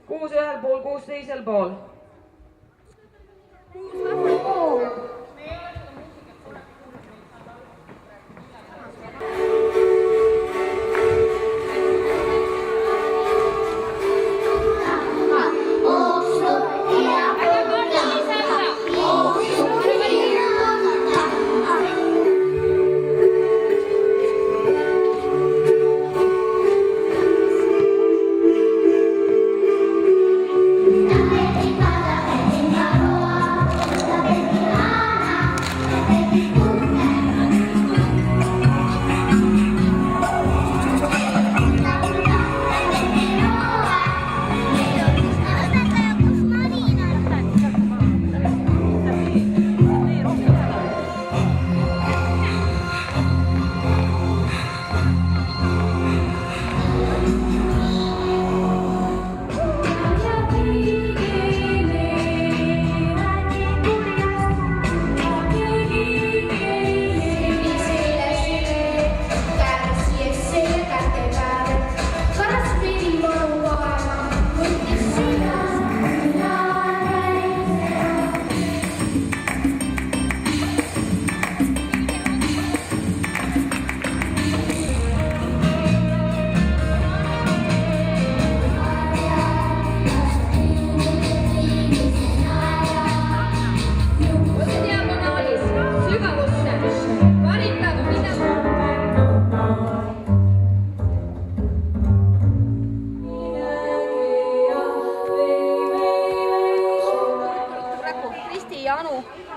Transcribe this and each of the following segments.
Kuus ühel pool, kuus teisel pool.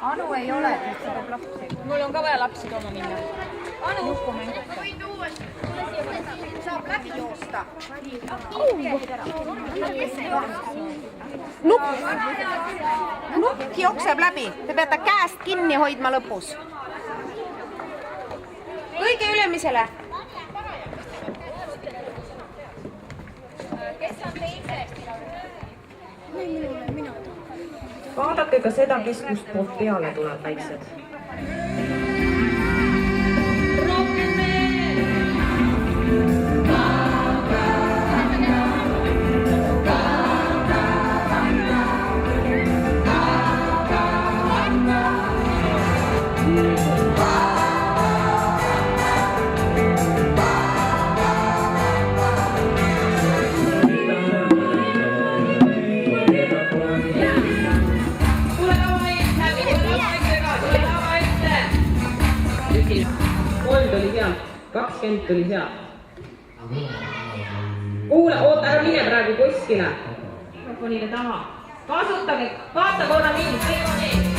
Anu ei ole, sest see peab lapsi. Mul on ka vaja lapsi tooma minna. Anu, saab läbi joosta. Nukk jookseb läbi. Te peate käest kinni hoidma lõpus. Kõige ülemisele. Kes on teisest? Vaadake ka seda, kes kust poolt peale tuleb, väiksed. Tuli seal, 20 tuli seal. Kuule, oota, ära mine praegu kuskile. Mikrofonile taha. Kasutage, vaata korra nii, kõik on ees.